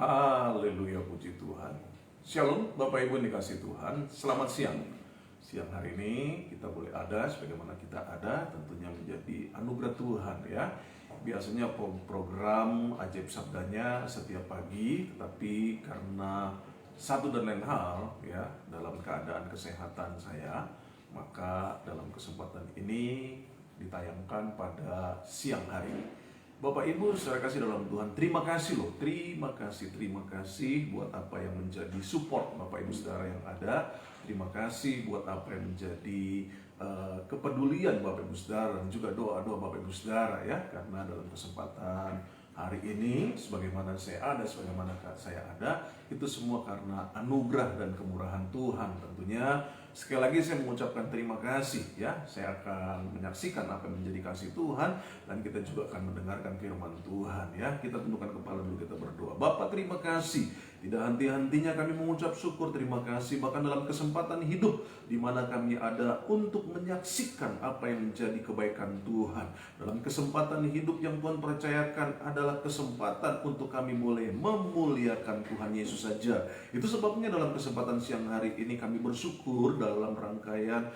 Haleluya, puji Tuhan. Shalom Bapak Ibu yang dikasih Tuhan. Selamat siang. Siang hari ini kita boleh ada sebagaimana kita ada, tentunya menjadi anugerah Tuhan ya. Biasanya program Ajaib Sabdanya setiap pagi, tetapi karena satu dan lain hal ya, dalam keadaan kesehatan saya, maka dalam kesempatan ini ditayangkan pada siang hari. Bapak Ibu saudara kasih dalam Tuhan, terima kasih loh, terima kasih buat apa yang menjadi support Bapak Ibu saudara yang ada. Terima kasih buat apa yang menjadi kepedulian Bapak Ibu saudara dan juga doa-doa Bapak Ibu saudara ya. Karena dalam kesempatan hari ini, sebagaimana saya ada, itu semua karena anugerah dan kemurahan Tuhan tentunya. Sekali lagi saya mengucapkan terima kasih ya. Saya akan menyaksikan apa yang menjadi kasih Tuhan, dan kita juga akan mendengarkan firman Tuhan ya. Kita tundukkan kepala dulu, kita berdoa. Bapak, terima kasih. Tidak henti-hentinya kami mengucap syukur, terima kasih bahkan dalam kesempatan hidup di mana kami ada untuk menyaksikan apa yang menjadi kebaikan Tuhan. Dalam kesempatan hidup yang Tuhan percayakan adalah kesempatan untuk kami boleh memuliakan Tuhan Yesus saja. Itu sebabnya dalam kesempatan siang hari ini kami bersyukur dalam rangkaian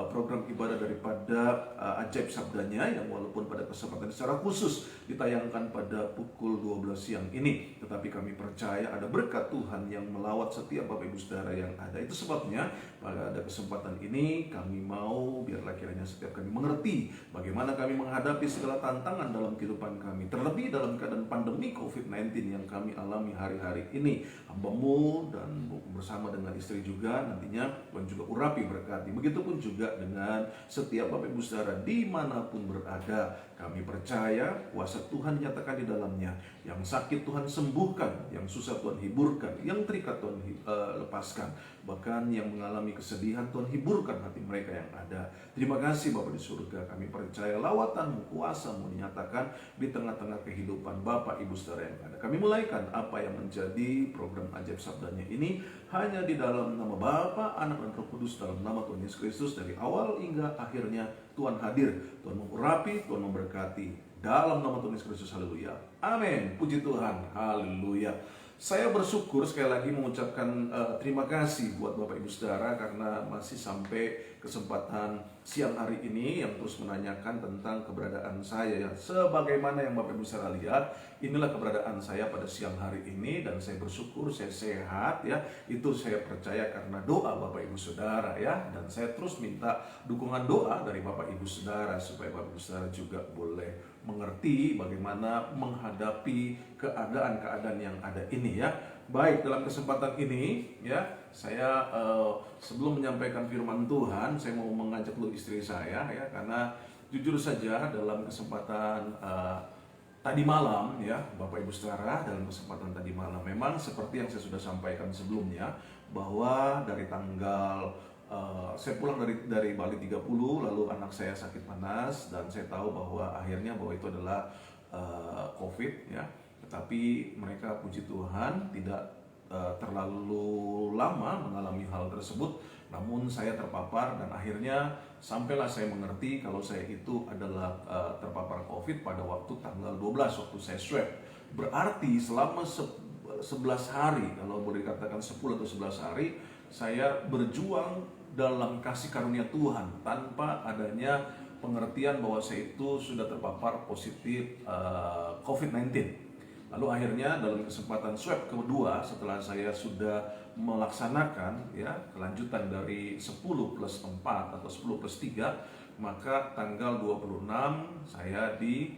program ibadah daripada Ajaib Sabdanya yang walaupun pada kesempatan secara khusus ditayangkan pada pukul 12 siang ini, tetapi kami percaya ada berkat Tuhan yang melawat setiap Bapak Ibu saudara yang ada. Itu sebabnya pada kesempatan ini kami mau biarlah kiranya setiap kami mengerti bagaimana kami menghadapi segala tantangan dalam kehidupan kami, terlebih dalam keadaan pandemi COVID-19 yang kami alami hari-hari ini. Hamba-Mu dan bersama dengan istri juga nantinya Tuhan juga urapi berkati. Begitupun juga dengan setiap Bapak Ibu saudara dimanapun berada. Kami percaya kuasa Tuhan nyatakan di dalamnya. Yang sakit Tuhan sembuhkan, yang susah Tuhan hiburkan, yang terikat Tuhan lepaskan, bahkan yang mengalami kesedihan Tuhan hiburkan hati mereka yang ada. Terima kasih Bapa di surga. Kami percaya lawatan-Mu, kuasa-Mu dinyatakan di tengah-tengah kehidupan Bapak Ibu saudara yang ada. Kami mulaikan apa yang menjadi program Ajaib Sabdanya ini hanya di dalam nama Bapa, Anak dan Roh Kudus, dalam nama Tuhan Yesus Kristus. Dari awal hingga akhirnya Tuhan hadir, Tuhan mengurapi, Tuhan memberkati. Dalam nama Tuhan Yesus Kristus, haleluya, amin, puji Tuhan, haleluya. Saya bersyukur sekali lagi mengucapkan terima kasih buat Bapak Ibu saudara karena masih sampai kesempatan siang hari ini yang terus menanyakan tentang keberadaan saya ya. Sebagaimana yang Bapak Ibu saudara lihat, inilah keberadaan saya pada siang hari ini, dan saya bersyukur saya sehat ya. Itu saya percaya karena doa Bapak Ibu saudara ya, dan saya terus minta dukungan doa dari Bapak Ibu saudara supaya Bapak Ibu saudara juga boleh mengerti bagaimana menghadapi keadaan-keadaan yang ada ini ya. Baik, dalam kesempatan ini ya, saya sebelum menyampaikan firman Tuhan, saya mau mengajak dulu istri saya ya, karena jujur saja dalam kesempatan tadi malam ya, Bapak Ibu saudara, dalam kesempatan tadi malam memang seperti yang saya sudah sampaikan sebelumnya, bahwa dari tanggal saya pulang dari Bali 30, lalu anak saya sakit panas, dan saya tahu bahwa akhirnya bahwa itu adalah COVID ya. Tetapi mereka puji Tuhan tidak terlalu lama mengalami hal tersebut. Namun saya terpapar, dan akhirnya sampailah saya mengerti kalau saya itu adalah terpapar COVID pada waktu tanggal 12 waktu saya swab. Berarti selama 11 hari, kalau boleh dikatakan 10 atau 11 hari, saya berjuang dalam kasih karunia Tuhan tanpa adanya pengertian bahwa saya itu sudah terpapar positif COVID-19. Lalu akhirnya dalam kesempatan swab kedua, setelah saya sudah melaksanakan ya kelanjutan dari 10 plus 4 atau 10 plus 3, maka tanggal 26 saya di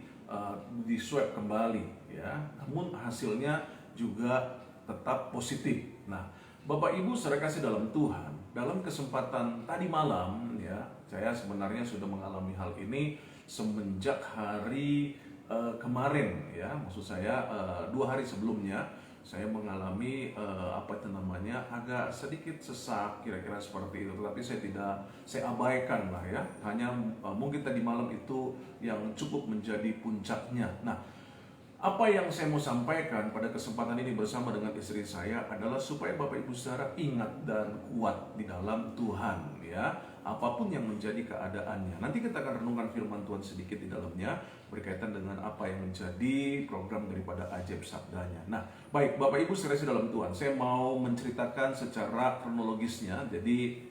swab kembali ya. Namun hasilnya juga tetap positif. Nah, Bapak Ibu saudara kasih dalam Tuhan, dalam kesempatan tadi malam ya, saya sebenarnya sudah mengalami hal ini semenjak hari kemarin ya. Maksud saya 2 hari sebelumnya saya mengalami agak sedikit sesak, kira-kira seperti itu. Tetapi saya abaikan lah ya. Hanya mungkin tadi malam itu yang cukup menjadi puncaknya. Nah, apa yang saya mau sampaikan pada kesempatan ini bersama dengan istri saya adalah supaya Bapak Ibu saudara ingat dan kuat di dalam Tuhan ya. apapun yang menjadi keadaannya. Nanti kita akan renungkan firman Tuhan sedikit di dalamnya berkaitan dengan apa yang menjadi program daripada ajaib sabdanya. Nah, baik Bapak Ibu saudara dalam Tuhan, saya mau menceritakan secara kronologisnya. Jadi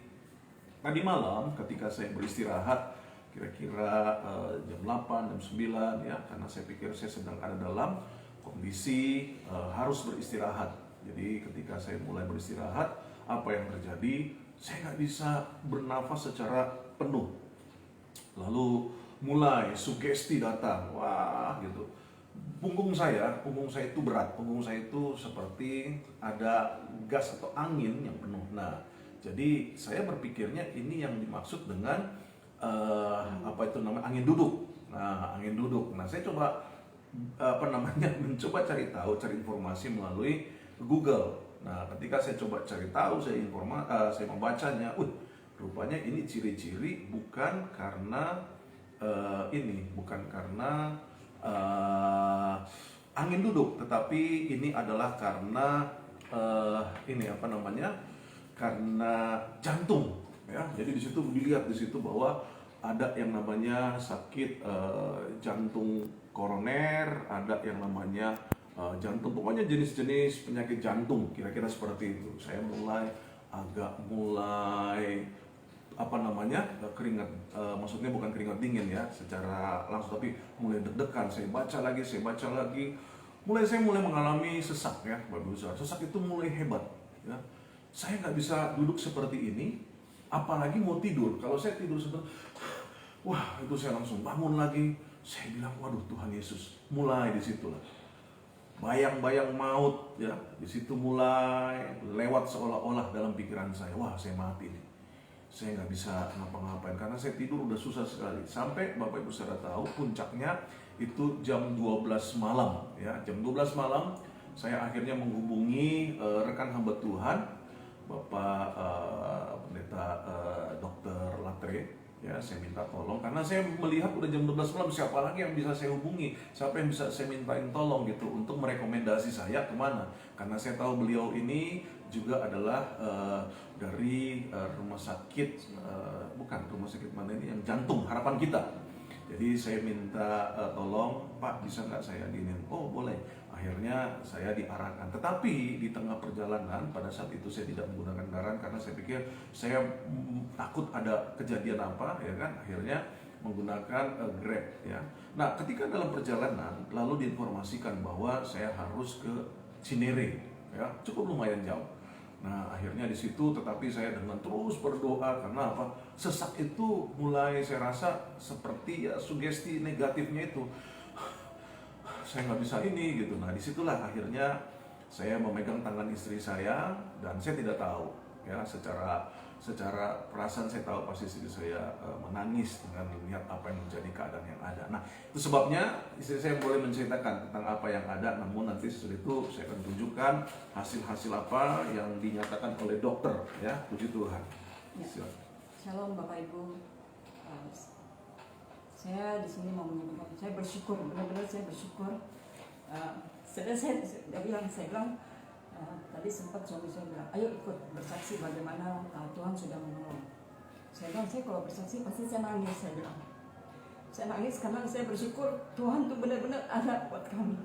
tadi malam ketika saya beristirahat kira-kira jam 8, jam 9 ya, karena saya pikir saya sedang ada dalam kondisi harus beristirahat. Jadi ketika saya mulai beristirahat, apa yang terjadi? Saya nggak bisa bernafas secara penuh. Lalu mulai sugesti datang, wah gitu. Punggung saya itu berat, punggung saya itu seperti ada gas atau angin yang penuh. Nah, jadi saya berpikirnya ini yang dimaksud dengan apa itu namanya angin duduk. Nah, angin duduk. Nah, saya coba mencoba cari tahu, cari informasi melalui Google. Nah, ketika saya coba cari tahu, saya membacanya, rupanya ini ciri-ciri bukan karena angin duduk, tetapi ini adalah karena karena jantung. Ya, jadi di situ dilihat di situ bahwa ada yang namanya sakit jantung koroner, ada yang namanya jantung, pokoknya jenis-jenis penyakit jantung, kira-kira seperti itu. Saya mulai keringat, maksudnya bukan keringat dingin ya secara langsung, tapi mulai deg-degan. Saya baca lagi, saya mulai mengalami sesak ya, sesak itu mulai hebat ya. Saya nggak bisa duduk seperti ini, apalagi mau tidur. Kalau saya tidur sebentar, wah itu saya langsung bangun lagi. Saya bilang, waduh Tuhan Yesus, mulai di situlah bayang-bayang maut ya, di situ mulai lewat seolah-olah dalam pikiran saya. Wah, saya mati nih, saya nggak bisa ngapa-ngapain karena saya tidur udah susah sekali. Sampai Bapak Ibu saudara tahu puncaknya itu jam 12 malam ya. Jam 12 malam saya akhirnya menghubungi rekan hamba Tuhan, Bapak Pendeta Dr. Latre ya. Saya minta tolong karena saya melihat udah jam 12 malam, siapa lagi yang bisa saya hubungi, siapa yang bisa saya mintain tolong gitu untuk merekomendasi saya kemana. Karena saya tahu beliau ini juga adalah dari rumah sakit, bukan rumah sakit mana ini, yang jantung Harapan Kita. Jadi saya minta tolong, Pak bisa nggak saya diinin? Oh boleh. Akhirnya saya diarahkan. Tetapi di tengah perjalanan pada saat itu saya tidak menggunakan kendaraan karena saya pikir saya takut ada kejadian apa ya kan. Akhirnya menggunakan Grab ya. Nah ketika dalam perjalanan lalu diinformasikan bahwa saya harus ke Cinere ya, cukup lumayan jauh. Nah akhirnya di situ, tetapi saya dengan terus berdoa karena apa? Sesak itu mulai saya rasa seperti ya sugesti negatifnya itu, saya nggak bisa ini gitu. Nah disitulah akhirnya saya memegang tangan istri saya dan saya tidak tahu ya, secara perasaan saya tahu pasti istri saya menangis dengan melihat apa yang menjadi keadaan yang ada. Nah itu sebabnya istri saya boleh menceritakan tentang apa yang ada, namun nanti sesudah itu saya akan tunjukkan hasil-hasil apa yang dinyatakan oleh dokter ya. Puji Tuhan ya. Shalom Bapak Ibu. Saya di sini mau menyebutkan, saya bersyukur, benar-benar saya bersyukur. Saya bilang, tadi sempat suami saya bilang, ayo ikut bersaksi bagaimana Tuhan sudah menolong. Saya bilang, saya kalau bersaksi pasti saya nangis. Saya bilang, saya nangis karena saya bersyukur Tuhan tuh benar-benar ada buat kami.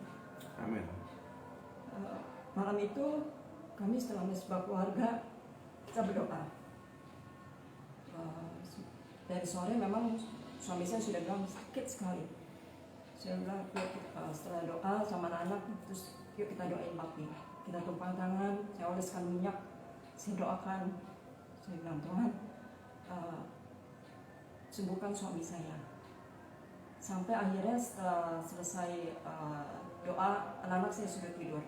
Amin. Malam itu kami setelah mesbah keluarga kita berdoa. Dari sore memang suami saya sudah bilang sakit sekali. Saya bilang, setelah doa sama anak-anak, terus yuk kita doain papi. Kita tumpang tangan, saya oleskan minyak, saya doakan. Saya bilang, Tuhan, sembuhkan suami saya. Sampai akhirnya setelah selesai doa, anak-anak saya sudah tidur.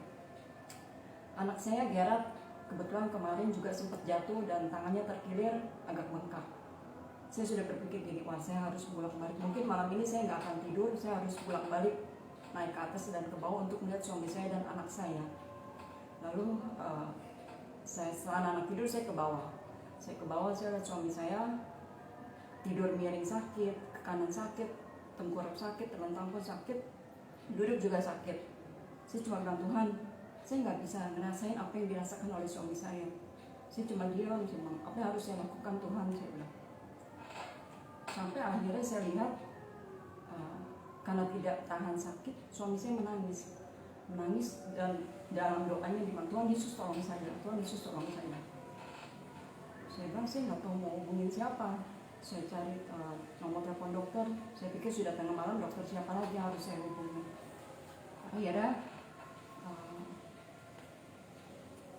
Anak saya Gerard kebetulan kemarin juga sempat jatuh dan tangannya terkilir agak bengkak. Saya sudah berpikir gini, wah saya harus bolak-balik. Mungkin malam ini saya nggak akan tidur, saya harus bolak-balik naik ke atas dan ke bawah untuk melihat suami saya dan anak saya. Lalu setelah anak tidur saya ke bawah. Saya lihat suami saya tidur miring sakit, ke kanan sakit, tengkurap sakit, terlentang pun sakit, duduk juga sakit. Saya cuma bilang, Tuhan, saya nggak bisa ngerasain apa yang dirasakan oleh suami saya. Saya cuma diam, apa yang harus saya lakukan Tuhan, saya bilang. Sampai akhirnya saya lihat karena tidak tahan sakit, suami saya menangis dan dalam doanya bilang, Tuhan Yesus tolong saya, Tuhan Yesus tolong saya. Saya bilang saya nggak tahu mau hubungin siapa. Saya cari nomor telepon dokter. Saya pikir sudah tengah malam, dokter siapa lagi yang harus saya hubungi. Akhirnya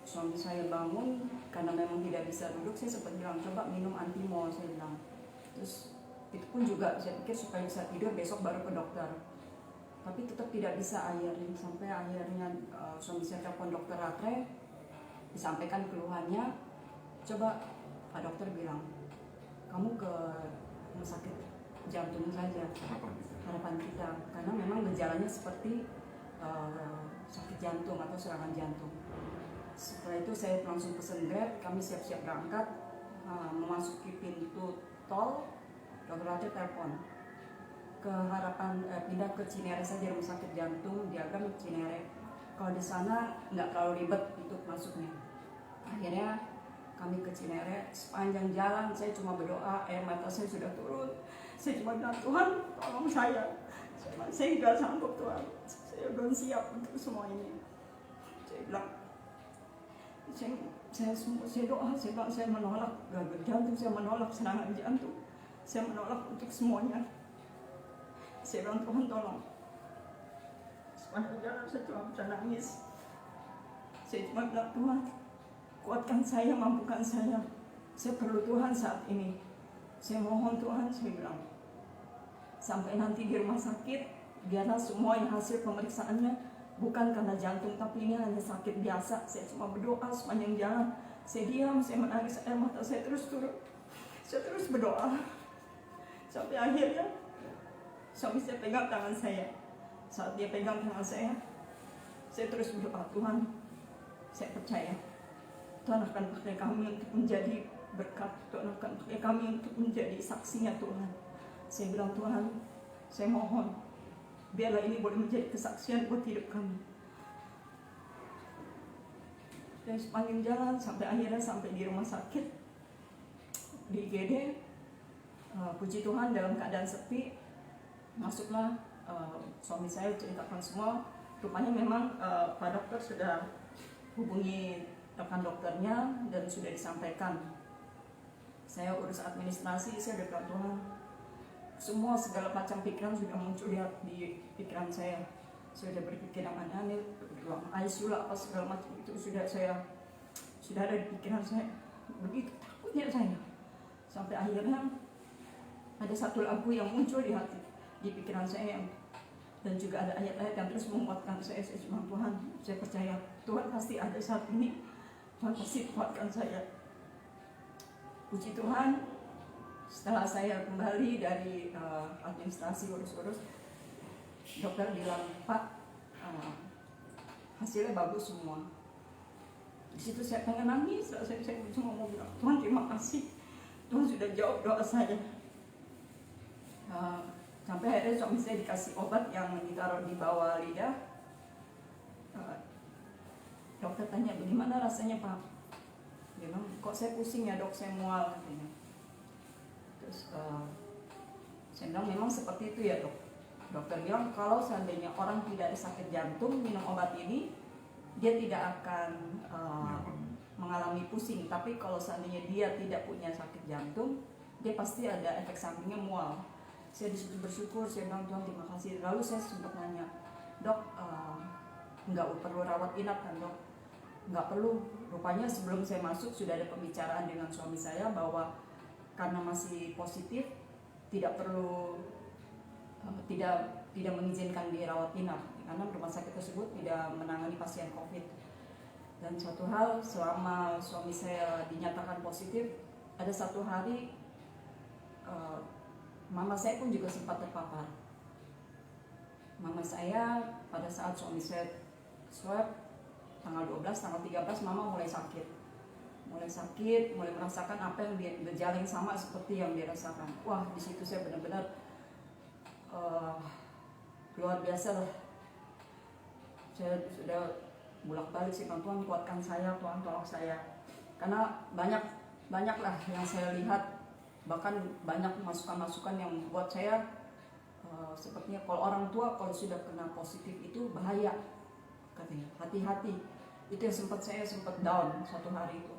suami saya bangun karena memang tidak bisa duduk. Saya sempat bilang coba minum antimol, saya bilang. Terus itu pun juga saya pikir supaya bisa tidur, besok baru ke dokter. Tapi tetap tidak bisa akhirnya. Sampai akhirnya suami saya telepon dokter Ratre, disampaikan keluhannya. Coba Pak dokter bilang, kamu ke rumah sakit jantung saja, harapan kita. Karena memang gejalanya seperti sakit jantung atau serangan jantung. Setelah itu saya langsung pesen Grab, kami siap-siap berangkat, memasuki pintu tol, dokter Ratre telepon ke harapan pindah ke Cinere saja, rumah sakit jantung Diagram Cinere. Kalau di sana nggak terlalu ribet untuk masuknya. Akhirnya kami ke Cinere, sepanjang jalan saya cuma berdoa, air mata saya sudah turun. Saya cuma bilang, Tuhan tolong saya nggak sanggup Tuhan, saya belum siap untuk semua ini. Saya bilang, saya doa, saya bilang saya menolak gagal jantung, saya menolak serangan jantung, saya menolak untuk semuanya. Saya bilang Tuhan tolong. Sepanjang jalan saya cuma bisa nangis. Saya cuma bilang Tuhan, kuatkan saya, mampukan saya. Saya perlu Tuhan saat ini. Saya mohon Tuhan, saya bilang. Sampai nanti di rumah sakit, biarlah semua yang hasil pemeriksaannya bukan karena jantung, tapi ini hanya sakit biasa. Saya cuma berdoa sepanjang jalan. Saya diam, saya menangis, air mata saya terus turun. Saya terus berdoa. Sampai akhirnya suami saya pegang tangan saya. Saat dia pegang tangan saya terus berdoa, Tuhan, saya percaya Tuhan akan pakai kami untuk menjadi berkat, Tuhan akan pakai kami untuk menjadi saksinya Tuhan. Saya bilang, Tuhan, saya mohon biarlah ini boleh menjadi kesaksian buat hidup kami. Dan sepanjang jalan sampai akhirnya sampai di rumah sakit di IGD, puji Tuhan dalam keadaan sepi. Masuklah suami saya ceritakan semua. Rupanya memang Pak dokter sudah hubungi rekan dokternya dan sudah disampaikan. Saya urus administrasi, saya udah bilang Tuhan, semua segala macam pikiran sudah muncul di pikiran saya. Saya sudah berpikir yang aneh-aneh, ruang ICU lah apa segala macam itu sudah ada di pikiran saya. Begitu takutnya saya. Sampai akhirnya ada satu lagu yang muncul di pikiran saya, dan juga ada ayat-ayat yang terus menguatkan saya. Saya cuma Tuhan, saya percaya Tuhan pasti ada saat ini, Tuhan pasti kuatkan saya. Puji Tuhan, setelah saya kembali dari administrasi urus-urus, dokter bilang, Pak, hasilnya bagus semua. Di situ saya pengen nangis, saya cuma mau bilang, Tuhan terima kasih, Tuhan sudah jawab doa saya. Sampai akhirnya suami saya dikasih obat yang ditaruh di bawah lidah. Dokter tanya, bagaimana rasanya Pak? Dia bilang, kok saya pusing ya dok, saya mual katanya. Terus saya bilang, memang seperti itu ya dok. Dokter bilang, kalau seandainya orang tidak ada sakit jantung minum obat ini, dia tidak akan mengalami pusing. Tapi kalau seandainya dia tidak punya sakit jantung, dia pasti ada efek sampingnya mual. Saya disitu bersyukur, saya bilang Tuhan terima kasih. Lalu saya sempat nanya, dok, nggak perlu rawat inap kan dok? Nggak perlu. Rupanya sebelum saya masuk sudah ada pembicaraan dengan suami saya bahwa karena masih positif tidak perlu, tidak mengizinkan dirawat inap karena rumah sakit tersebut tidak menangani pasien COVID. Dan suatu hal, selama suami saya dinyatakan positif, ada satu hari mama saya pun juga sempat terpapar. Mama saya pada saat suami saya swab tanggal 12, tanggal 13 mama mulai sakit, mulai merasakan apa yang gejala yang sama seperti yang dia rasakan. Wah, di situ saya benar-benar luar biasa lah. Saya sudah bolak-balik sih, Tuhan kuatkan saya, Tuhan tolong saya. Karena banyak lah yang saya lihat bahkan banyak masukan-masukan yang membuat saya sepertinya kalau orang tua kalau sudah kena positif itu bahaya, katanya hati-hati. Itu yang saya sempat down satu hari itu.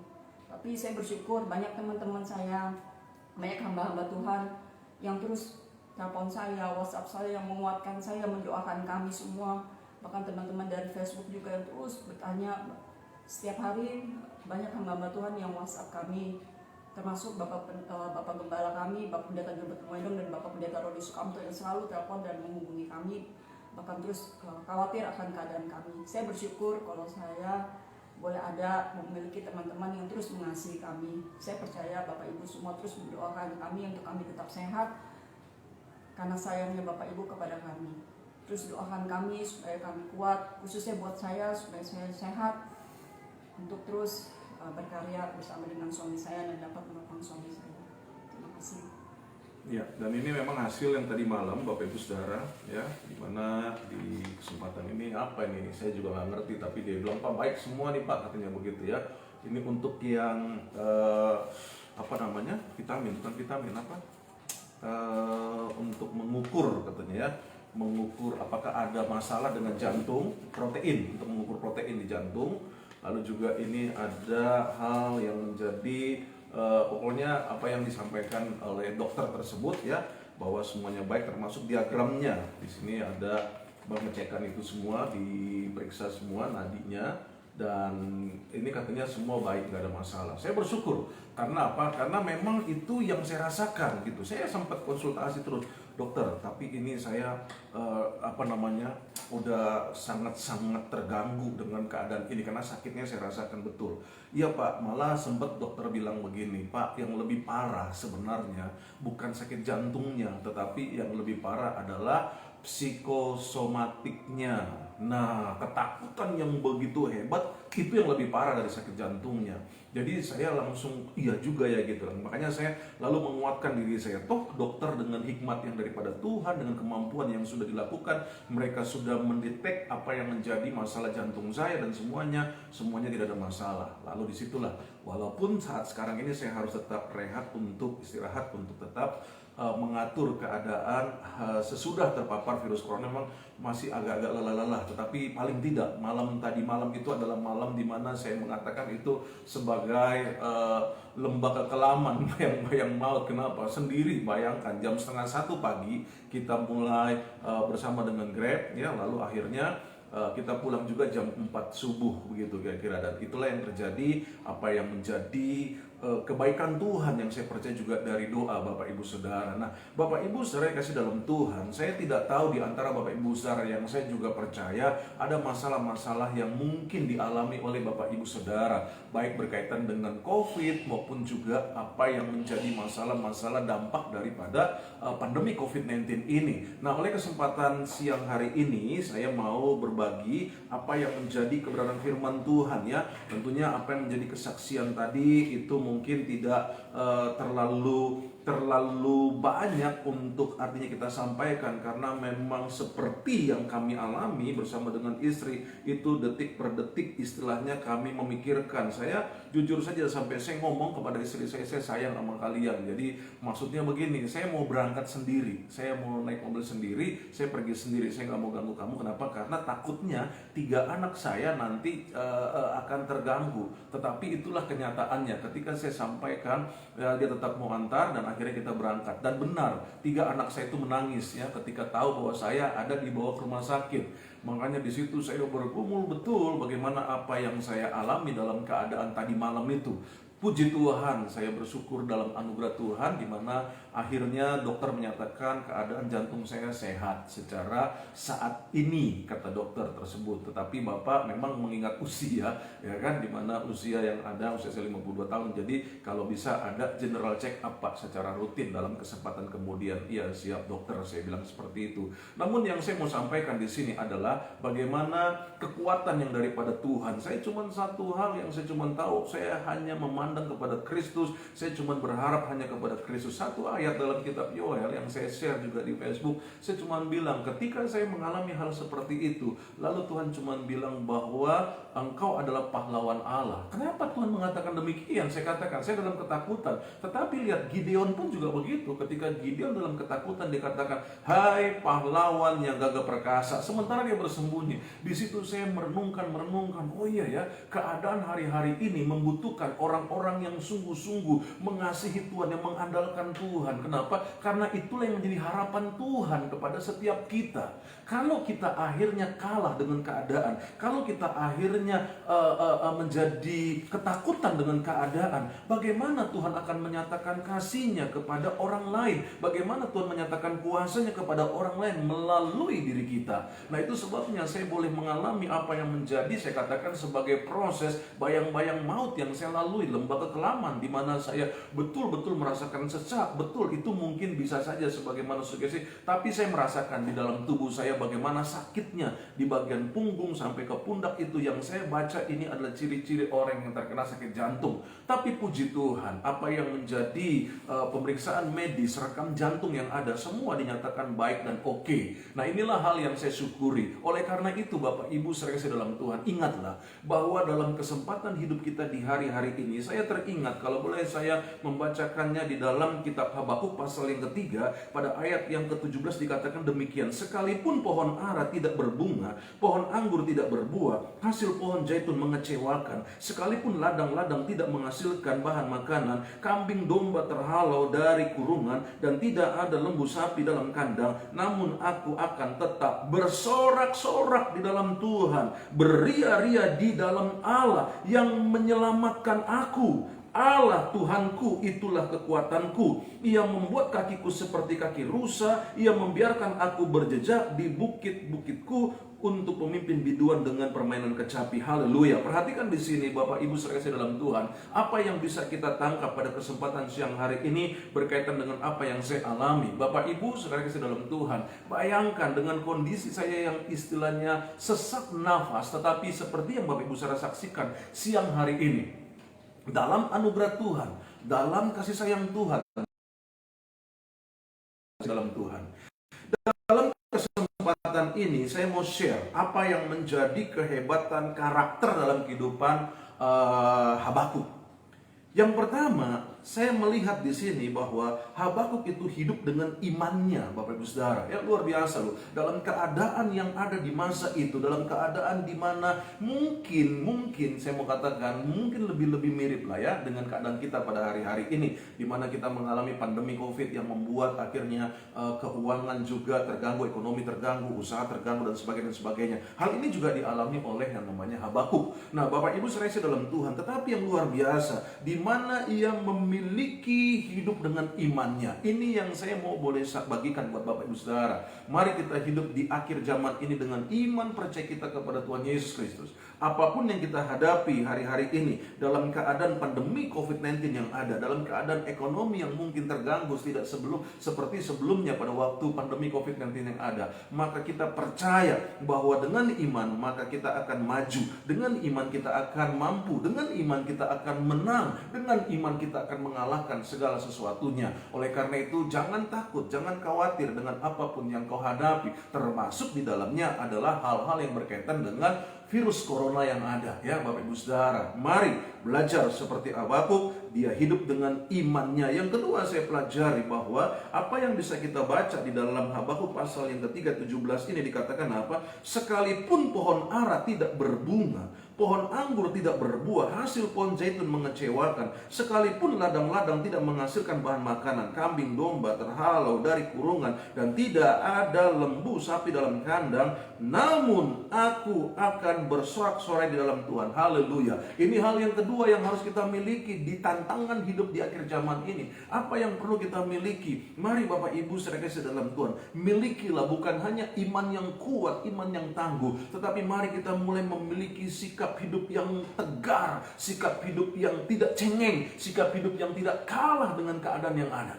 Tapi saya bersyukur banyak teman-teman saya, banyak hamba-hamba Tuhan yang terus telepon saya, WhatsApp saya, yang menguatkan saya, mendoakan kami semua. Bahkan teman-teman dari Facebook juga yang terus bertanya. Setiap hari banyak hamba-hamba Tuhan yang WhatsApp kami, termasuk Bapak Gembala kami, Bapak Pendeta Gilbert Moedong dan Bapak Pendeta Rodi Sukamto yang selalu telepon dan menghubungi kami, bahkan terus khawatir akan keadaan kami. Saya bersyukur kalau saya boleh ada memiliki teman-teman yang terus mengasihi kami. Saya percaya Bapak Ibu semua terus mendoakan kami untuk kami tetap sehat karena sayangnya Bapak Ibu kepada kami. Terus doakan kami supaya kami kuat, khususnya buat saya supaya saya sehat untuk terus berkarya bersama dengan suami saya dan dapat menopang suami saya. Terima kasih. Ya, dan ini memang hasil yang tadi malam Bapak Ibu Saudara, ya, dimana di kesempatan ini apa ini? Saya juga nggak ngerti, tapi dia bilang Pak baik semua nih Pak, katanya begitu ya. Ini untuk yang apa namanya, vitamin, bukan vitamin apa? Untuk mengukur katanya ya, mengukur apakah ada masalah dengan jantung, protein, untuk mengukur protein di jantung. Lalu juga ini ada hal yang menjadi pokoknya apa yang disampaikan oleh dokter tersebut ya, bahwa semuanya baik termasuk diagramnya. Di sini ada pengecekan itu semua, diperiksa semua nadinya, dan ini katanya semua baik, nggak ada masalah. Saya bersyukur karena apa? Karena memang itu yang saya rasakan gitu. Saya sempat konsultasi terus, dokter, tapi ini saya udah sangat-sangat terganggu dengan keadaan ini karena sakitnya saya rasakan betul. Iya Pak, malah sempat dokter bilang begini, Pak, yang lebih parah sebenarnya bukan sakit jantungnya, tetapi yang lebih parah adalah psikosomatiknya. Nah, ketakutan yang begitu hebat itu yang lebih parah dari sakit jantungnya. Jadi saya langsung iya juga ya gitu. Makanya saya lalu menguatkan diri saya. Toh dokter dengan hikmat yang daripada Tuhan, dengan kemampuan yang sudah dilakukan, mereka sudah mendetek apa yang menjadi masalah jantung saya dan semuanya tidak ada masalah. Lalu disitulah, walaupun saat sekarang ini saya harus tetap istirahat untuk tetap mengatur keadaan sesudah terpapar virus corona, memang masih agak-agak lelah-lelah, tetapi paling tidak tadi malam itu adalah malam di mana saya mengatakan itu sebagai lembaga kelaman yang maut. Kenapa? Sendiri, bayangkan jam 12:30 pagi kita mulai bersama dengan Grab ya, lalu akhirnya kita pulang juga jam 4 subuh begitu kira-kira. Dan itulah yang terjadi, apa yang menjadi kebaikan Tuhan yang saya percaya juga dari doa Bapak Ibu Saudara. Nah, Bapak Ibu Saudara yang kasih dalam Tuhan, saya tidak tahu di antara Bapak Ibu Saudara yang saya juga percaya ada masalah-masalah yang mungkin dialami oleh Bapak Ibu Saudara, baik berkaitan dengan COVID maupun juga apa yang menjadi masalah-masalah dampak daripada pandemi COVID-19 ini. Nah, oleh kesempatan siang hari ini saya mau berbagi apa yang menjadi kebenaran firman Tuhan ya. Tentunya apa yang menjadi kesaksian tadi itu mungkin tidak terlalu banyak untuk artinya kita sampaikan, karena memang seperti yang kami alami bersama dengan istri itu detik per detik istilahnya kami memikirkan. Saya jujur saja sampai saya ngomong kepada istri saya sayang sama kalian. Jadi maksudnya begini, saya mau berangkat sendiri, saya mau naik mobil sendiri, saya pergi sendiri, saya nggak mau ganggu kamu. Kenapa? Karena takutnya 3 anak saya nanti akan terganggu. Tetapi itulah kenyataannya ketika saya sampaikan dia tetap mau antar dan akhirnya kita berangkat. Dan benar, 3 anak saya itu menangis ya ketika tahu bahwa saya ada dibawa ke rumah sakit. Makanya di situ saya bergumul betul bagaimana apa yang saya alami dalam keadaan tadi malam itu. Puji Tuhan, saya bersyukur dalam anugerah Tuhan di mana akhirnya dokter menyatakan keadaan jantung saya sehat secara saat ini, kata dokter tersebut. Tetapi Bapak memang mengingat usia, ya kan, di mana usia yang ada usia saya 52 tahun. Jadi kalau bisa ada general check up Pak secara rutin dalam kesempatan kemudian. Iya, siap dokter, saya bilang seperti itu. Namun yang saya mau sampaikan di sini adalah bagaimana kekuatan yang daripada Tuhan. Saya cuma satu hal yang saya cuma tahu, saya hanya memandang memandang kepada Kristus, saya cuma berharap hanya kepada Kristus. Satu ayat dalam kitab Yoel yang saya share juga di Facebook, saya cuma bilang ketika saya mengalami hal seperti itu, lalu Tuhan cuma bilang bahwa engkau adalah pahlawan Allah. Kenapa Tuhan mengatakan demikian? Saya katakan, saya dalam ketakutan. Tetapi lihat, Gideon pun juga begitu. Ketika Gideon dalam ketakutan dikatakan, hai pahlawan yang gagah perkasa. Sementara dia bersembunyi. Di situ saya merenungkan. Oh iya ya, keadaan hari-hari ini membutuhkan orang-orang yang sungguh-sungguh mengasihi Tuhan, yang mengandalkan Tuhan. Kenapa? Karena itulah yang menjadi harapan Tuhan kepada setiap kita. Kalau kita akhirnya kalah dengan keadaan, kalau kita akhirnya menjadi ketakutan dengan keadaan, bagaimana Tuhan akan menyatakan kasih-Nya kepada orang lain? Bagaimana Tuhan menyatakan kuasa-Nya kepada orang lain melalui diri kita? Nah, itu sebabnya saya boleh mengalami apa yang menjadi, saya katakan, sebagai proses bayang-bayang maut yang saya lalui, lembah kekelaman di mana saya betul-betul merasakan sesak. Betul, itu mungkin bisa saja sebagaimana sugesti, tapi saya merasakan di dalam tubuh saya bagaimana sakitnya di bagian punggung sampai ke pundak. Itu yang saya baca ini adalah ciri-ciri orang yang terkena sakit jantung. Tapi puji Tuhan, apa yang menjadi pemeriksaan medis, rekam jantung yang ada, semua dinyatakan baik dan oke. Nah, inilah hal yang saya syukuri. Oleh karena itu, Bapak Ibu saudara dalam Tuhan, ingatlah bahwa dalam kesempatan hidup kita di hari-hari ini, saya teringat, kalau boleh saya membacakannya di dalam kitab Habakuk pasal yang ketiga, pada ayat yang ke-17 dikatakan demikian, sekalipun pohon ara tidak berbunga, pohon anggur tidak berbuah, hasil pohon zaitun mengecewakan, sekalipun ladang-ladang tidak menghasilkan bahan makanan, kambing domba terhalau dari kurungan, dan tidak ada lembu sapi dalam kandang, namun aku akan tetap bersorak-sorak di dalam Tuhan, beria-ria di dalam Allah yang menyelamatkan aku. Allah Tuhanku itulah kekuatanku. Ia membuat kakiku seperti kaki rusa. Ia membiarkan aku berjejak di bukit-bukitku untuk pemimpin biduan dengan permainan kecapi. Haleluya. Perhatikan di sini Bapak Ibu saudara dalam Tuhan, apa yang bisa kita tangkap pada kesempatan siang hari ini berkaitan dengan apa yang saya alami. Bapak Ibu saudara dalam Tuhan, bayangkan dengan kondisi saya yang istilahnya sesak nafas, tetapi seperti yang Bapak Ibu saudara saksikan siang hari ini, dalam anugerah Tuhan, dalam kasih sayang Tuhan, dalam Tuhan. Dalam kesempatan ini saya mau share apa yang menjadi kehebatan karakter dalam kehidupan Habakuk. Yang pertama, saya melihat di sini bahwa Habakuk itu hidup dengan imannya, Bapak Ibu Saudara. Ya, luar biasa loh. Dalam keadaan yang ada di masa itu, dalam keadaan di mana mungkin saya mau katakan mungkin lebih mirip lah ya dengan keadaan kita pada hari-hari ini, di mana kita mengalami pandemi Covid yang membuat akhirnya keuangan juga terganggu, ekonomi terganggu, usaha terganggu dan sebagainya. Hal ini juga dialami oleh yang namanya Habakuk. Nah, Bapak Ibu saudara dalam Tuhan, tetapi yang luar biasa, di mana ia memiliki hidup dengan imannya. Ini yang saya mau boleh bagikan buat Bapak Ibu Saudara. Mari kita hidup di akhir zaman ini dengan iman percaya kita kepada Tuhan Yesus Kristus. Apapun yang kita hadapi hari-hari ini, dalam keadaan pandemi COVID-19 yang ada, dalam keadaan ekonomi yang mungkin terganggu tidak seperti sebelumnya pada waktu pandemi COVID-19 yang ada, maka kita percaya bahwa dengan iman maka kita akan maju, dengan iman kita akan mampu, dengan iman kita akan menang, dengan iman kita akan mengalahkan segala sesuatunya. Oleh karena itu, jangan takut, jangan khawatir dengan apapun yang kau hadapi, termasuk di dalamnya adalah hal-hal yang berkaitan dengan virus corona yang ada, ya Bapak Ibu Saudara. Mari belajar seperti Habakuk, dia hidup dengan imannya. Yang kedua, saya pelajari bahwa apa yang bisa kita baca di dalam Habakuk pasal yang ketiga 17 ini dikatakan apa? Sekalipun pohon ara tidak berbunga, pohon anggur tidak berbuah, hasil pohon zaitun mengecewakan, sekalipun ladang-ladang tidak menghasilkan bahan makanan, kambing domba terhalau dari kurungan, dan tidak ada lembu sapi dalam kandang, namun aku akan bersorak-sorai di dalam Tuhan. Haleluya. Ini hal yang kedua yang harus kita miliki di tantangan hidup di akhir zaman ini. Apa yang perlu kita miliki? Mari Bapak Ibu saudara dalam Tuhan, milikilah bukan hanya iman yang kuat, iman yang tangguh, tetapi mari kita mulai memiliki sikap hidup yang tegar, sikap hidup yang tidak cengeng, sikap hidup yang tidak kalah dengan keadaan yang ada.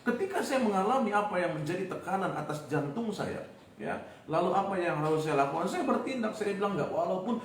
Ketika saya mengalami apa yang menjadi tekanan atas jantung saya, ya, lalu apa yang harus saya lakukan? Saya bertindak, saya bilang enggak, walaupun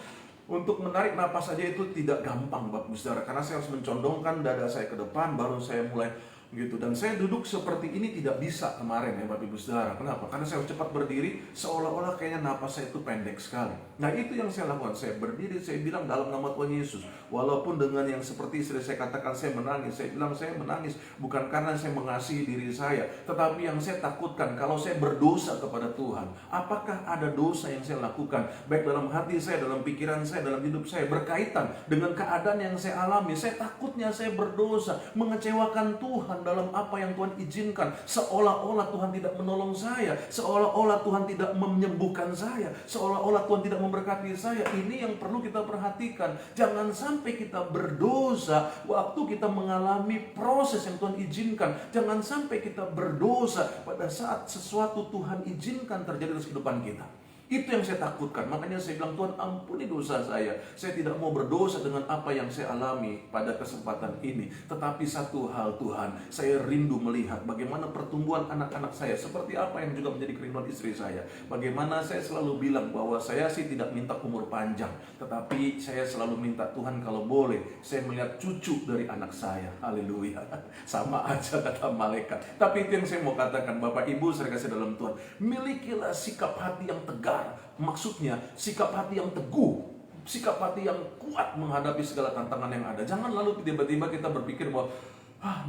Untuk menarik napas saja itu tidak gampang Bapak Ibu Saudara, karena saya harus mencondongkan dada saya ke depan baru saya mulai gitu. Dan saya duduk seperti ini tidak bisa kemarin ya Bapak Ibu Saudara. Kenapa? Karena saya cepat berdiri seolah-olah kayaknya napas saya itu pendek sekali. Nah itu yang saya lakukan, saya berdiri, saya bilang dalam nama Tuhan Yesus, walaupun dengan yang seperti saya katakan saya menangis, saya bilang saya menangis bukan karena saya mengasihi diri saya, tetapi yang saya takutkan kalau saya berdosa kepada Tuhan, apakah ada dosa yang saya lakukan baik dalam hati saya, dalam pikiran saya, dalam hidup saya, berkaitan dengan keadaan yang saya alami. Saya takutnya saya berdosa, mengecewakan Tuhan dalam apa yang Tuhan izinkan, seolah-olah Tuhan tidak menolong saya, seolah-olah Tuhan tidak menyembuhkan saya, seolah-olah Tuhan tidak memberkati saya. Ini yang perlu kita perhatikan. Jangan sampai kita berdosa waktu kita mengalami proses yang Tuhan izinkan. Jangan sampai kita berdosa pada saat sesuatu Tuhan izinkan terjadi dalam kehidupan kita. Itu yang saya takutkan. Makanya saya bilang, Tuhan ampuni dosa saya. Saya tidak mau berdosa dengan apa yang saya alami pada kesempatan ini. Tetapi satu hal Tuhan, saya rindu melihat bagaimana pertumbuhan anak-anak saya. Seperti apa yang juga menjadi kerinduan istri saya. Bagaimana saya selalu bilang bahwa saya sih tidak minta umur panjang, tetapi saya selalu minta Tuhan kalau boleh saya melihat cucu dari anak saya. Haleluya. Sama aja kata malaikat. Tapi itu yang saya mau katakan, Bapak Ibu saya kasih dalam Tuhan, milikilah sikap hati yang tegar. Maksudnya sikap hati yang teguh, sikap hati yang kuat menghadapi segala tantangan yang ada. Jangan lalu tiba-tiba kita berpikir bahwa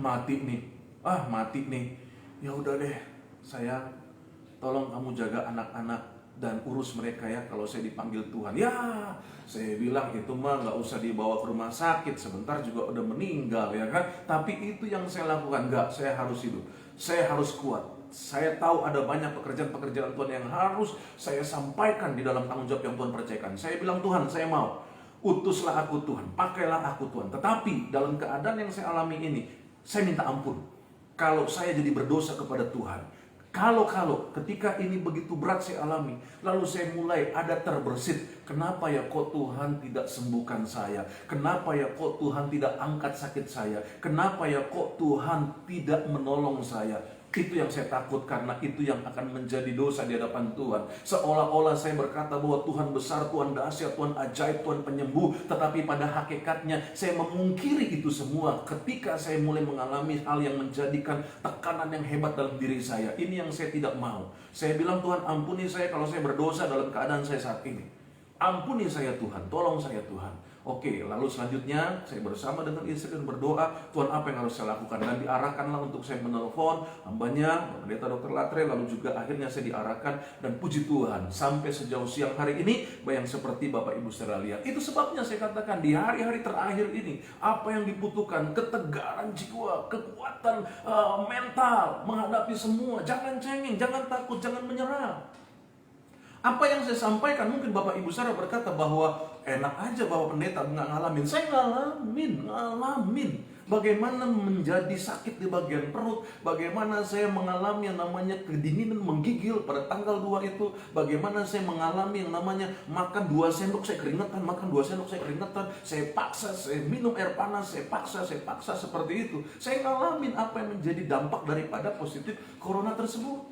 mati nih, ya udah deh, sayang, tolong kamu jaga anak-anak dan urus mereka ya kalau saya dipanggil Tuhan. Ya, saya bilang itu mah nggak usah dibawa ke rumah sakit, sebentar juga udah meninggal ya kan. Tapi itu yang saya lakukan, enggak, saya harus hidup, saya harus kuat. Saya tahu ada banyak pekerjaan-pekerjaan Tuhan yang harus saya sampaikan di dalam tanggung jawab yang Tuhan percayakan. Saya bilang, Tuhan saya mau, utuslah aku Tuhan, pakailah aku Tuhan. Tetapi dalam keadaan yang saya alami ini, saya minta ampun kalau saya jadi berdosa kepada Tuhan. Kalau ketika ini begitu berat saya alami, lalu saya mulai ada terbersit, kenapa ya kok Tuhan tidak sembuhkan saya? Kenapa ya kok Tuhan tidak angkat sakit saya? Kenapa ya kok Tuhan tidak menolong saya? Itu yang saya takut, karena itu yang akan menjadi dosa di hadapan Tuhan. Seolah-olah saya berkata bahwa Tuhan besar, Tuhan dahsyat, Tuhan ajaib, Tuhan penyembuh. Tetapi pada hakikatnya saya memungkiri itu semua ketika saya mulai mengalami hal yang menjadikan tekanan yang hebat dalam diri saya. Ini yang saya tidak mau. Saya bilang, Tuhan ampuni saya kalau saya berdosa dalam keadaan saya saat ini. Ampuni saya Tuhan, tolong saya Tuhan. Oke, lalu selanjutnya saya bersama dengan istri dan berdoa, Tuhan apa yang harus saya lakukan? Dan diarahkanlah untuk saya menelpon hambanya, Pendeta Dr. Latre. Lalu juga akhirnya saya diarahkan, dan puji Tuhan sampai sejauh siang hari ini bayang seperti Bapak Ibu saudara lihat. Itu sebabnya saya katakan di hari-hari terakhir ini, apa yang dibutuhkan? Ketegaran jiwa, kekuatan mental menghadapi semua. Jangan cengeng, jangan takut, jangan menyerah. Apa yang saya sampaikan, mungkin Bapak Ibu saudara berkata bahwa enak aja bahwa pendeta nggak ngalamin. Saya ngalamin. Bagaimana menjadi sakit di bagian perut, bagaimana saya mengalami yang namanya kedinginan menggigil pada tanggal 2 itu, bagaimana saya mengalami yang namanya makan 2 sendok saya keringetan, saya paksa, saya minum air panas, saya paksa seperti itu. Saya ngalamin apa yang menjadi dampak daripada positif corona tersebut.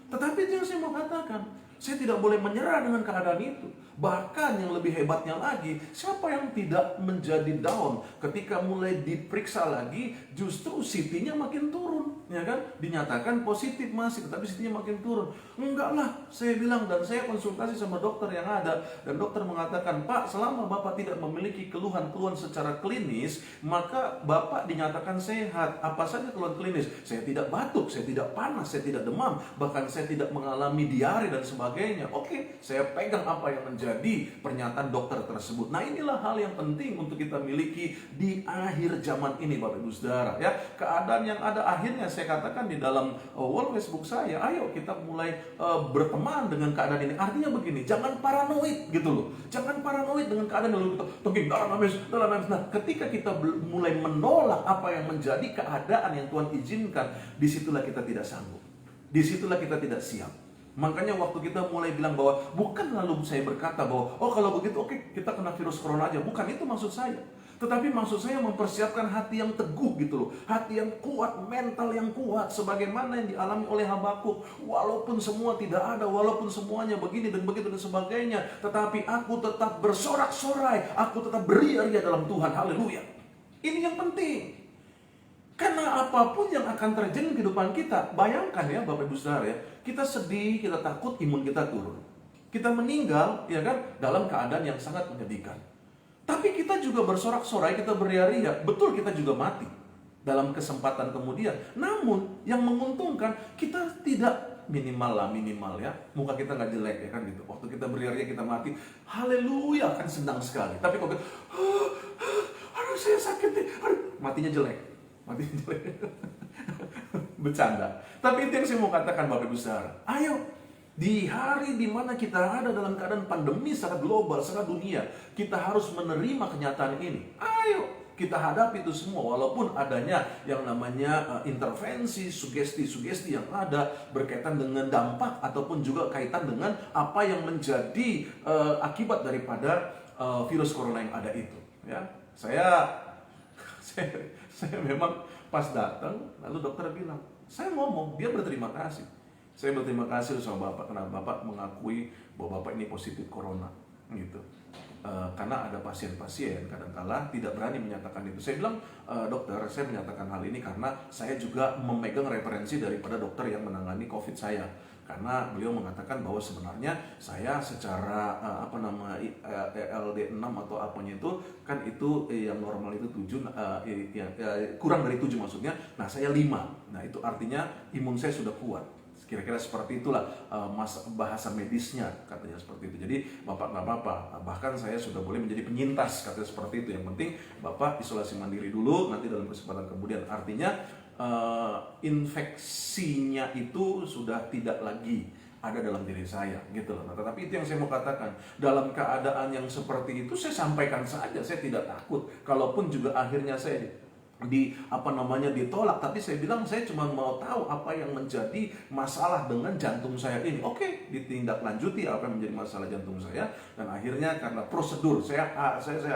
Tetapi itu yang saya mau katakan, saya tidak boleh menyerah dengan keadaan itu. Bahkan yang lebih hebatnya lagi, siapa yang tidak menjadi down ketika mulai diperiksa lagi, justru CT-nya makin turun, ya kan? Dinyatakan positif masih, tetapi CT-nya makin turun. Enggak lah, saya bilang, dan saya konsultasi sama dokter yang ada, dan dokter mengatakan, Pak, selama Bapak tidak memiliki keluhan-keluhan secara klinis, maka Bapak dinyatakan sehat. Apa saja keluhan klinis? Saya tidak batuk, saya tidak panas, saya tidak demam, bahkan saya tidak mengalami diare dan sebagainya. Oke, saya pegang apa yang menjadi pernyataan dokter tersebut. Nah, inilah hal yang penting untuk kita miliki di akhir zaman ini, Bapak Ibu Saudara, ya. Keadaan yang ada, akhirnya saya katakan di dalam wall Facebook saya, ayo kita mulai berteman dengan keadaan ini. Artinya begini, jangan paranoid gitu loh. Jangan paranoid dengan keadaan lalu kita tunggu dalam habis. Nah, ketika kita mulai menolak apa yang menjadi keadaan yang Tuhan izinkan, disitulah kita tidak sanggup. Disitulah kita tidak siap. Makanya waktu kita mulai bilang bahwa bukan lalu saya berkata bahwa kalau begitu oke, kita kena virus corona aja. Bukan itu maksud saya. Tetapi maksud saya mempersiapkan hati yang teguh gitu loh. Hati yang kuat, mental yang kuat. Sebagaimana yang dialami oleh Habakuk. Walaupun semua tidak ada, walaupun semuanya begini dan begitu dan sebagainya. Tetapi aku tetap bersorak-sorai. Aku tetap beria-ria dalam Tuhan. Haleluya. Ini yang penting. Karena apapun yang akan terjadi di kehidupan kita. Bayangkan ya Bapak Ibu Saudara ya. Kita sedih, kita takut, imun kita turun. Kita meninggal ya kan dalam keadaan yang sangat menyedihkan. Tapi kita juga bersorak-sorai, kita beria-ria. Betul, kita juga mati dalam kesempatan kemudian. Namun yang menguntungkan kita tidak minimal ya. Muka kita nggak jelek ya kan gitu. Waktu kita beria-ria kita mati, haleluya, kan senang sekali. Tapi kalau kita, aduh saya sakit nih, aduh, matinya jelek. Bercanda. Tapi itu yang saya mau katakan Bapak Ibu Saudara. Ayo. Di hari dimana kita ada dalam keadaan pandemi secara global, secara dunia, kita harus menerima kenyataan ini. Ayo, kita hadapi itu semua. Walaupun adanya yang namanya intervensi, sugesti-sugesti yang ada berkaitan dengan dampak ataupun juga kaitan dengan apa yang menjadi akibat daripada virus corona yang ada itu. Ya, saya memang pas datang, lalu dokter bilang, saya ngomong, dia berterima kasih. Saya berterima kasih sama Bapak karena Bapak mengakui bahwa Bapak ini positif corona gitu. Karena ada pasien-pasien kadang-kala tidak berani menyatakan itu. Saya bilang, dokter, saya menyatakan hal ini karena saya juga memegang referensi daripada dokter yang menangani COVID saya. Karena beliau mengatakan bahwa sebenarnya saya secara LD6 atau apanya itu kan itu yang normal itu 7 kurang dari 7 maksudnya. Nah, saya 5. Nah, itu artinya imun saya sudah kuat. Kira-kira seperti itulah bahasa medisnya katanya seperti itu. Jadi Bapak nggak apa-apa, bahkan saya sudah boleh menjadi penyintas katanya seperti itu. Yang penting Bapak isolasi mandiri dulu, nanti dalam kesempatan kemudian. Artinya infeksinya itu sudah tidak lagi ada dalam diri saya gitu loh. Nah, tetapi itu yang saya mau katakan, dalam keadaan yang seperti itu saya sampaikan saja, saya tidak takut. Kalaupun juga akhirnya saya ditolak, tapi saya bilang saya cuma mau tahu apa yang menjadi masalah dengan jantung saya ini. Oke, ditindaklanjuti apa yang menjadi masalah jantung saya, dan akhirnya karena prosedur saya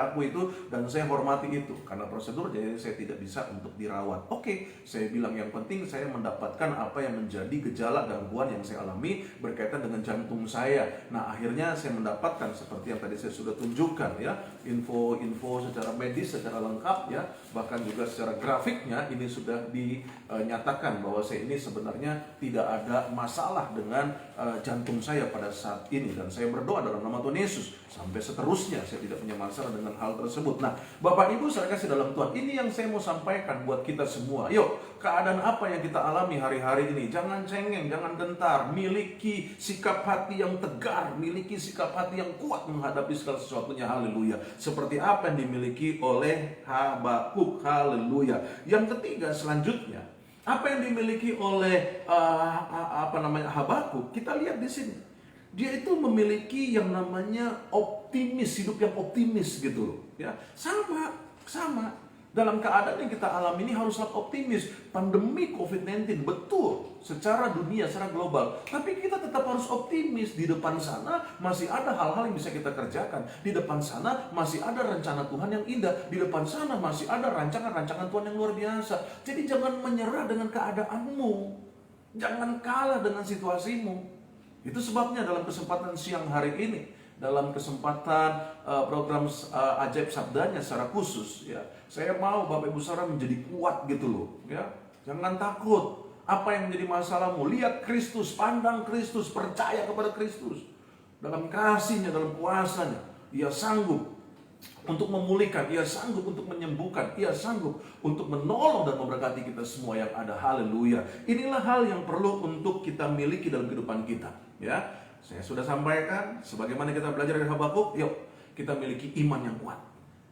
akui itu dan saya hormati itu karena prosedur, jadi saya tidak bisa untuk dirawat. Oke, saya bilang yang penting saya mendapatkan apa yang menjadi gejala gangguan yang saya alami berkaitan dengan jantung saya. Nah, akhirnya saya mendapatkan seperti yang tadi saya sudah tunjukkan ya, info secara medis secara lengkap ya, bahkan juga secara grafiknya ini sudah dinyatakan bahwa saya ini sebenarnya tidak ada masalah dengan jantung saya pada saat ini, dan saya berdoa dalam nama Tuhan Yesus sampai seterusnya saya tidak punya masalah dengan hal tersebut. Nah, Bapak Ibu saya kasih dalam Tuhan, ini yang saya mau sampaikan buat kita semua. Yuk, keadaan apa yang kita alami hari-hari ini, jangan cengeng, jangan gentar, miliki sikap hati yang tegar, miliki sikap hati yang kuat menghadapi segala sesuatunya. Haleluya. Seperti apa yang dimiliki oleh Habakuk. Haleluya. Yang ketiga selanjutnya, apa yang dimiliki oleh Habakuk? Kita lihat di sini. Dia itu memiliki yang namanya optimis, hidup yang optimis gitu loh. Ya, sama. Dalam keadaan yang kita alami ini haruslah optimis. Pandemi COVID-19 betul secara dunia, secara global. Tapi kita tetap harus optimis. Di depan sana masih ada hal-hal yang bisa kita kerjakan. Di depan sana masih ada rencana Tuhan yang indah. Di depan sana masih ada rancangan-rancangan Tuhan yang luar biasa. Jadi jangan menyerah dengan keadaanmu. Jangan kalah dengan situasimu. Itu sebabnya dalam kesempatan siang hari ini, dalam kesempatan program Ajaib Sabdanya secara khusus ya, saya mau Bapak Ibu Saudara menjadi kuat gitu loh ya. Jangan takut apa yang menjadi masalahmu, lihat Kristus, pandang Kristus, percaya kepada Kristus. Dalam kasihnya, dalam kuasanya, Ia sanggup untuk memulihkan, Ia sanggup untuk menyembuhkan, Ia sanggup untuk menolong dan memberkati kita semua yang ada. Haleluya. Inilah hal yang perlu untuk kita miliki dalam kehidupan kita ya. Saya sudah sampaikan, sebagaimana kita belajar dari Habakuk, yuk kita miliki iman yang kuat.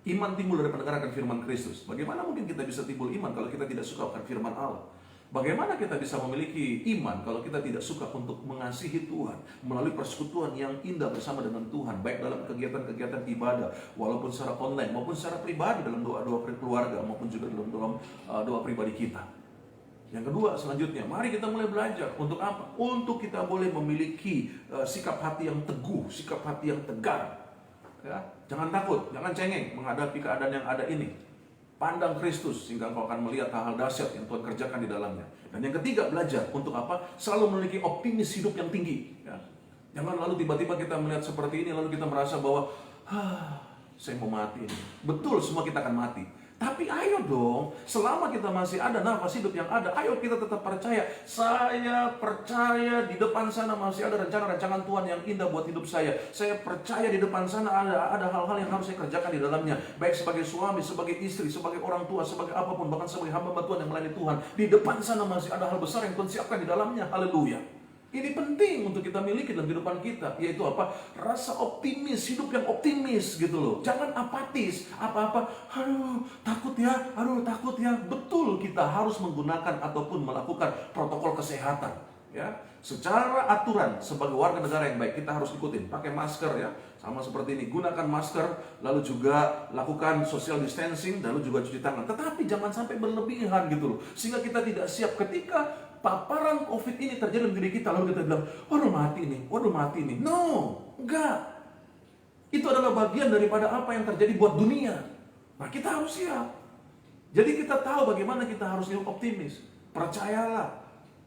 Iman timbul dari pendengaran firman Kristus. Bagaimana mungkin kita bisa timbul iman kalau kita tidak suka akan firman Allah? Bagaimana kita bisa memiliki iman kalau kita tidak suka untuk mengasihi Tuhan melalui persekutuan yang indah bersama dengan Tuhan, baik dalam kegiatan-kegiatan ibadah, walaupun secara online maupun secara pribadi, dalam doa-doa keluarga maupun juga dalam doa pribadi kita. Yang kedua selanjutnya, mari kita mulai belajar untuk apa? Untuk kita boleh memiliki sikap hati yang teguh, sikap hati yang tegar. Ya, jangan takut, jangan cengeng menghadapi keadaan yang ada ini. Pandang Kristus sehingga engkau akan melihat hal-hal dahsyat yang Tuhan kerjakan di dalamnya. Dan yang ketiga, belajar untuk apa? Selalu memiliki optimis hidup yang tinggi. Ya. Jangan lalu tiba-tiba kita melihat seperti ini lalu kita merasa bahwa saya mau mati ini. Betul, semua kita akan mati. Tapi ayo dong, selama kita masih ada nafas hidup yang ada, ayo kita tetap percaya. Saya percaya di depan sana masih ada rencana-rancangan Tuhan yang indah buat hidup saya. Saya percaya di depan sana ada hal-hal yang harus saya kerjakan di dalamnya. Baik sebagai suami, sebagai istri, sebagai orang tua, sebagai apapun, bahkan sebagai hamba Tuhan yang melayani Tuhan. Di depan sana masih ada hal besar yang Tuhan siapkan di dalamnya. Haleluya. Ini penting untuk kita miliki dalam kehidupan kita, yaitu apa? Rasa optimis, hidup yang optimis gitu loh. Jangan apatis, apa-apa, takut ya. Betul, kita harus menggunakan ataupun melakukan protokol kesehatan, ya. Secara aturan sebagai warga negara yang baik kita harus ikutin, pakai masker ya, sama seperti ini, gunakan masker, lalu juga lakukan social distancing, lalu juga cuci tangan. Tetapi jangan sampai berlebihan gitu loh, sehingga kita tidak siap ketika paparan COVID ini terjadi dalam diri kita, lalu kita bilang, waduh mati nih. No, enggak. Itu adalah bagian daripada apa yang terjadi buat dunia. Nah, kita harus siap. Jadi kita tahu bagaimana kita harus hidup optimis. Percayalah,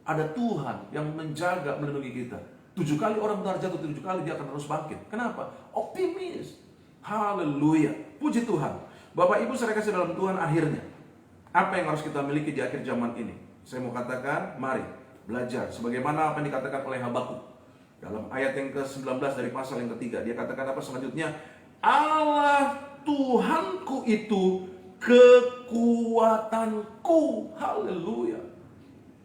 ada Tuhan yang menjaga, melindungi kita. 7 kali orang benar jatuh, 7 kali dia akan terus bangkit. Kenapa? Optimis. Haleluya. Puji Tuhan. Bapak Ibu saya kasih dalam Tuhan, akhirnya apa yang harus kita miliki di akhir zaman ini? Saya mau katakan, mari belajar sebagaimana apa yang dikatakan oleh Habakuk dalam ayat yang ke-19 dari pasal yang ketiga. Dia katakan apa selanjutnya? Allah Tuhanku itu kekuatanku. Haleluya.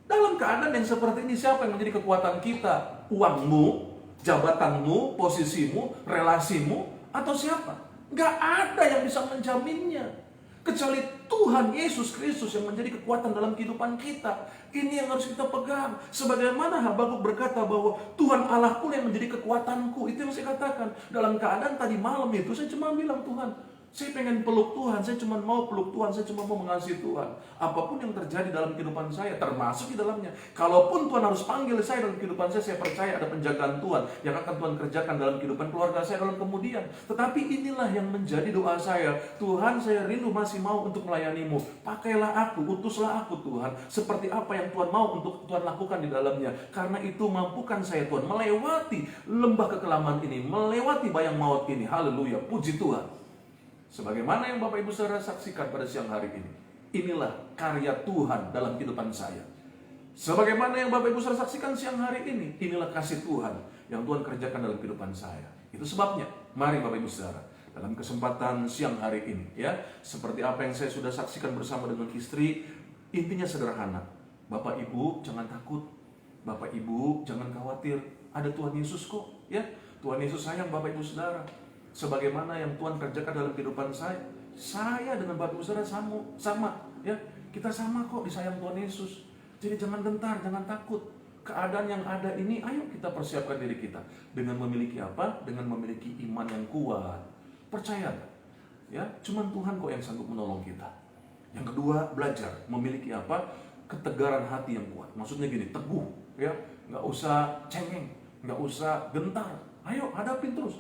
Dalam keadaan yang seperti ini, siapa yang menjadi kekuatan kita? Uangmu, jabatanmu, posisimu, relasimu, atau siapa? Gak ada yang bisa menjaminnya kecuali Tuhan Yesus Kristus yang menjadi kekuatan dalam kehidupan kita. Ini yang harus kita pegang. Sebagaimana Habakuk berkata bahwa Tuhan Allahku yang menjadi kekuatanku. Itu yang saya katakan. Dalam keadaan tadi malam itu saya cuma bilang, Tuhan, saya pengen peluk Tuhan, saya cuma mau peluk Tuhan, saya cuma mau mengasihi Tuhan. Apapun yang terjadi dalam kehidupan saya, termasuk di dalamnya. Kalaupun Tuhan harus panggil saya dalam kehidupan saya percaya ada penjagaan Tuhan yang akan Tuhan kerjakan dalam kehidupan keluarga saya dalam kemudian. Tetapi inilah yang menjadi doa saya. Tuhan, saya rindu masih mau untuk melayani-Mu. Pakailah aku, utuslah aku Tuhan. Seperti apa yang Tuhan mau untuk Tuhan lakukan di dalamnya. Karena itu mampukan saya Tuhan melewati lembah kekelaman ini, melewati bayang maut ini. Haleluya, puji Tuhan. Sebagaimana yang Bapak Ibu Saudara saksikan pada siang hari ini, inilah karya Tuhan dalam kehidupan saya. Sebagaimana yang Bapak Ibu Saudara saksikan siang hari ini, inilah kasih Tuhan yang Tuhan kerjakan dalam kehidupan saya. Itu sebabnya, mari Bapak Ibu Saudara, dalam kesempatan siang hari ini, ya, seperti apa yang saya sudah saksikan bersama dengan istri, intinya sederhana. Bapak Ibu jangan takut, Bapak Ibu jangan khawatir, ada Tuhan Yesus kok, ya. Tuhan Yesus sayang Bapak Ibu Saudara. Sebagaimana yang Tuhan kerjakan dalam kehidupan saya dengan Bapak Ibu Saudara sama, ya. Kita sama kok disayang Tuhan Yesus. Jadi jangan gentar, jangan takut. Keadaan yang ada ini, ayo kita persiapkan diri kita dengan memiliki apa? Dengan memiliki iman yang kuat. Percaya, ya. Cuman Tuhan kok yang sanggup menolong kita. Yang kedua, belajar memiliki apa? Ketegaran hati yang kuat. Maksudnya gini, teguh, ya. Nggak usah cengeng, nggak usah gentar. Ayo hadapin terus.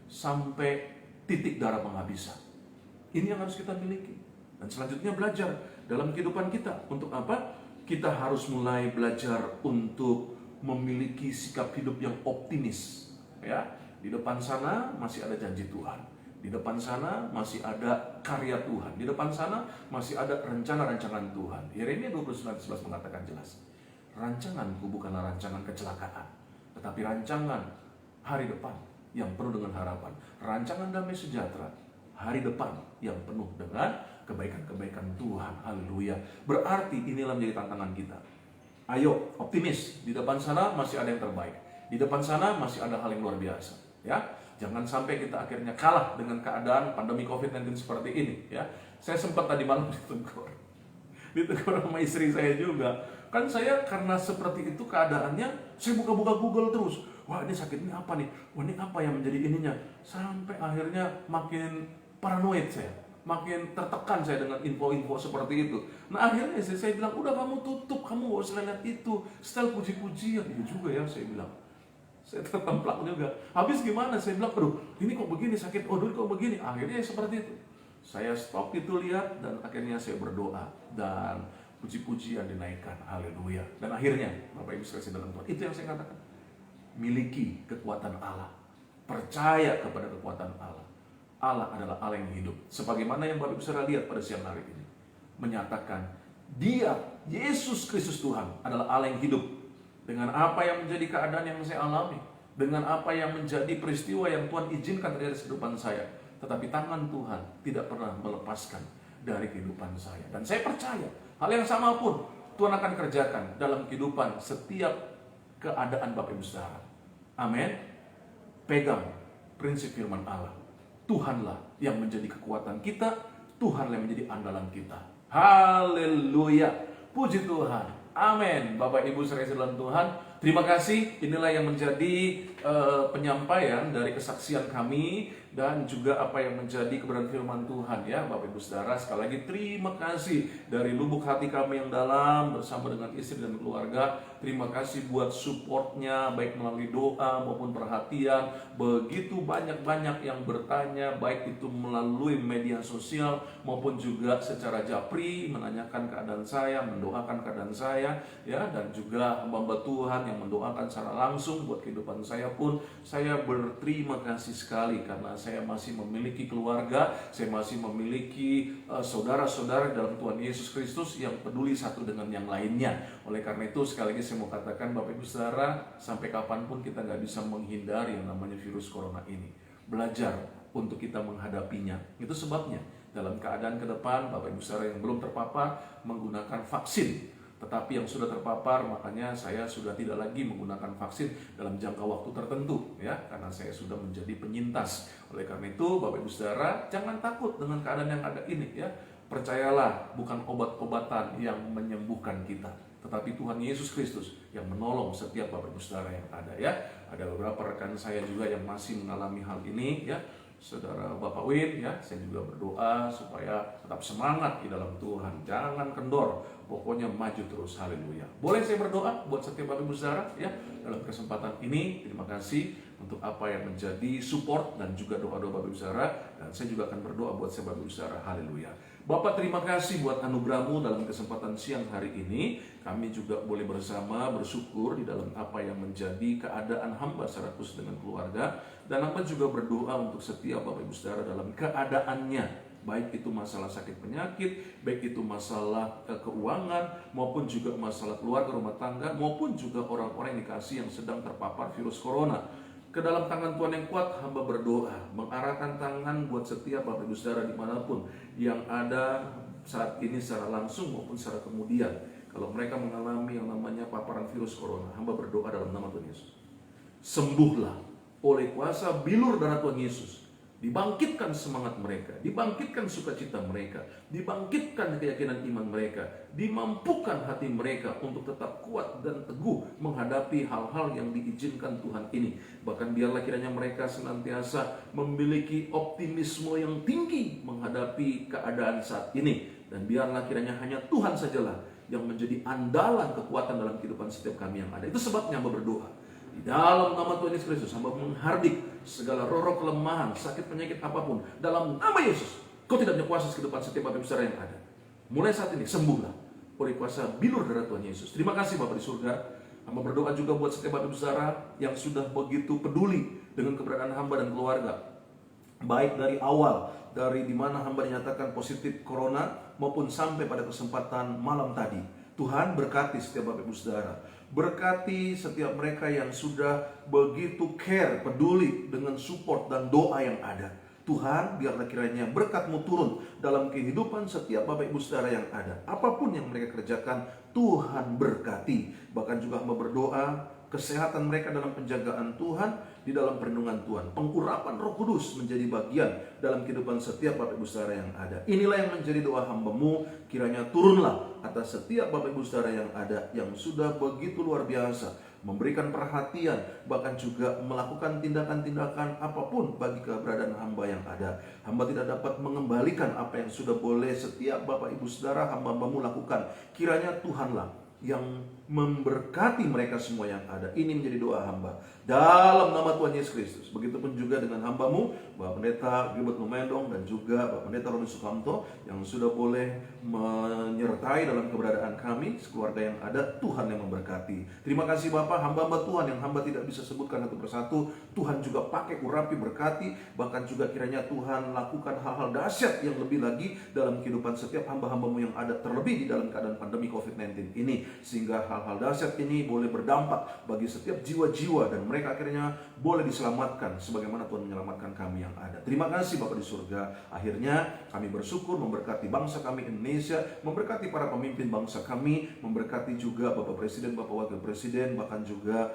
Sampai titik darah penghabisan. Ini yang harus kita miliki. Dan selanjutnya belajar dalam kehidupan kita. Untuk apa? Kita harus mulai belajar untuk memiliki sikap hidup yang optimis. Ya, di depan sana masih ada janji Tuhan. Di depan sana masih ada karya Tuhan. Di depan sana masih ada rencana-rancangan Tuhan. Yeremia 29:11 mengatakan jelas. Rancanganku bukanlah rancangan kecelakaan, tetapi rancangan hari depan yang penuh dengan harapan. Rancangan damai sejahtera, hari depan yang penuh dengan kebaikan-kebaikan Tuhan. Haleluya. Berarti inilah menjadi tantangan kita. Ayo, optimis. Di depan sana masih ada yang terbaik. Di depan sana masih ada hal yang luar biasa. Ya, jangan sampai kita akhirnya kalah dengan keadaan pandemi COVID-19 seperti ini. Ya, saya sempat tadi malam ditegur sama istri saya juga. Kan saya karena seperti itu keadaannya, saya buka-buka Google terus. Wah, ini sakitnya apa nih? Wah, ini apa yang menjadi ininya? Sampai akhirnya makin paranoid saya. Makin tertekan saya dengan info-info seperti itu. Nah, akhirnya saya bilang, udah kamu tutup, kamu gak usah lihat itu. Setel puji-pujian. Iya juga ya, saya bilang. Saya tertemplak juga. Habis gimana? Saya bilang, aduh ini kok begini sakit, aduh kok begini. Akhirnya seperti itu. Saya stop itu lihat dan akhirnya saya berdoa. Dan puji-pujian dinaikkan. Haleluya. Dan akhirnya, Bapak Ibu sekalian dalam Tuhan, itu yang saya katakan. Miliki kekuatan Allah. Percaya kepada kekuatan Allah. Allah adalah Allah yang hidup. Sebagaimana yang Bapak Ibu saudara lihat pada siang hari ini. Menyatakan, Dia, Yesus Kristus Tuhan, adalah Allah yang hidup. Dengan apa yang menjadi keadaan yang saya alami, dengan apa yang menjadi peristiwa yang Tuhan izinkan terjadi di kehidupan saya, tetapi tangan Tuhan tidak pernah melepaskan dari kehidupan saya. Dan saya percaya hal yang sama pun Tuhan akan kerjakan dalam kehidupan setiap keadaan Bapak Ibu saudara. Amin. Pegang prinsip firman Allah. Tuhanlah yang menjadi kekuatan kita, Tuhanlah yang menjadi andalan kita. Haleluya. Puji Tuhan. Amin. Bapak Ibu saudara dalam Tuhan, terima kasih. Inilah yang menjadi penyampaian dari kesaksian kami dan juga apa yang menjadi kebenaran firman Tuhan ya Bapak Ibu saudara. Sekali lagi terima kasih dari lubuk hati kami yang dalam bersama dengan istri dan keluarga. Terima kasih buat supportnya baik melalui doa maupun perhatian. Begitu banyak yang bertanya baik itu melalui media sosial maupun juga secara japri menanyakan keadaan saya, mendoakan keadaan saya ya, dan juga hamba Tuhan yang mendoakan secara langsung buat kehidupan saya pun. Saya berterima kasih sekali karena saya masih memiliki keluarga, saya masih memiliki saudara-saudara dalam Tuhan Yesus Kristus yang peduli satu dengan yang lainnya. Oleh karena itu sekali lagi saya mau katakan Bapak Ibu saudara, sampai kapanpun kita nggak bisa menghindari yang namanya virus corona ini. Belajar untuk kita menghadapinya. Itu sebabnya dalam keadaan ke depan Bapak Ibu saudara yang belum terpapar menggunakan vaksin. Tetapi yang sudah terpapar, makanya saya sudah tidak lagi menggunakan vaksin dalam jangka waktu tertentu ya, karena saya sudah menjadi penyintas. Oleh karena itu Bapak Ibu saudara, jangan takut dengan keadaan yang ada ini ya. Percayalah, bukan obat-obatan yang menyembuhkan kita, tetapi Tuhan Yesus Kristus yang menolong setiap Bapak Ibu saudara yang ada ya. Ada beberapa rekan saya juga yang masih mengalami hal ini ya. Saudara Bapak Win ya, saya juga berdoa supaya tetap semangat di dalam Tuhan, jangan kendor, pokoknya maju terus. Haleluya. Boleh saya berdoa buat setiap Bapak Ibu saudara ya dalam kesempatan ini. Terima kasih untuk apa yang menjadi support dan juga doa-doa Bapak Ibu saudara, dan saya juga akan berdoa buat saya Bapak Ibu saudara. Haleluya. Bapak terima kasih buat anugerah-Mu dalam kesempatan siang hari ini. Kami juga boleh bersama bersyukur di dalam apa yang menjadi keadaan hamba secara khusus dengan keluarga. Dan hamba juga berdoa untuk setiap Bapak Ibu saudara dalam keadaannya. Baik itu masalah sakit penyakit, baik itu masalah keuangan, maupun juga masalah keluarga rumah tangga, maupun juga orang-orang yang dikasih yang sedang terpapar virus corona. Ke dalam tangan Tuhan yang kuat, hamba berdoa, mengarahkan tangan buat setiap Bapak Ibu saudara dimanapun yang ada saat ini secara langsung maupun secara kemudian. Kalau mereka mengalami yang namanya paparan virus corona, hamba berdoa dalam nama Tuhan Yesus. Sembuhlah oleh kuasa bilur darah Tuhan Yesus. Dibangkitkan semangat mereka, dibangkitkan sukacita mereka, dibangkitkan keyakinan iman mereka, dimampukan hati mereka untuk tetap kuat dan teguh menghadapi hal-hal yang diizinkan Tuhan ini. Bahkan biarlah kiranya mereka senantiasa memiliki optimisme yang tinggi menghadapi keadaan saat ini. Dan biarlah kiranya hanya Tuhan sajalah yang menjadi andalan kekuatan dalam kehidupan setiap kami yang ada. Itu sebabnya hamba berdoa. Di dalam nama Tuhan Yesus Kristus, hamba menghardik segala roh-roh kelemahan, sakit penyakit apapun. Dalam nama Yesus, Kau tidak punya kuasa di kehidupan setiap Bapak Ibu saudara yang ada. Mulai saat ini, sembuhlah oleh kuasa bilur darah Tuhan Yesus. Terima kasih Bapak di surga. Hamba berdoa juga buat setiap Bapak Ibu saudara yang sudah begitu peduli dengan keberadaan hamba dan keluarga. Baik dari awal, dari dimana hamba dinyatakan positif corona, maupun sampai pada kesempatan malam tadi. Tuhan berkati setiap Bapak Ibu saudara. Berkati setiap mereka yang sudah begitu care, peduli dengan support dan doa yang ada. Tuhan, biarlah kiranya berkat-Mu turun dalam kehidupan setiap Bapak Ibu saudara yang ada. Apapun yang mereka kerjakan, Tuhan berkati. Bahkan juga hamba berdoa, kesehatan mereka dalam penjagaan Tuhan, di dalam perlindungan Tuhan. Pengurapan Roh Kudus menjadi bagian dalam kehidupan setiap Bapak Ibu saudara yang ada. Inilah yang menjadi doa hamba-Mu, kiranya turunlah atas setiap Bapak Ibu saudara yang ada, yang sudah begitu luar biasa, memberikan perhatian, bahkan juga melakukan tindakan-tindakan apapun bagi keberadaan hamba yang ada. Hamba tidak dapat mengembalikan apa yang sudah boleh setiap Bapak Ibu saudara hamba-Mu lakukan. Kiranya Tuhanlah yang memberkati mereka semua yang ada. Ini menjadi doa hamba dalam nama Tuhan Yesus Kristus. Begitupun juga dengan hambamu Bapak Pendeta Gilbert Lumendong dan juga Bapak Pendeta Roni Sukamto yang sudah boleh menyertai dalam keberadaan kami, keluarga yang ada. Tuhan yang memberkati. Terima kasih Bapak, hamba-hamba Tuhan yang hamba tidak bisa sebutkan satu persatu, Tuhan juga pakai, urapi, berkati. Bahkan juga kiranya Tuhan lakukan hal-hal dahsyat yang lebih lagi dalam kehidupan setiap hamba-hambamu yang ada, terlebih di dalam keadaan pandemi COVID-19 ini, sehingga hal-hal dahsyat ini boleh berdampak bagi setiap jiwa-jiwa dan mereka akhirnya boleh diselamatkan sebagaimana Tuhan menyelamatkan kami yang ada. Terima kasih Bapak di surga. Akhirnya kami bersyukur memberkati bangsa kami Indonesia, memberkati para pemimpin bangsa kami, memberkati juga Bapak Presiden, Bapak Wakil Presiden, bahkan juga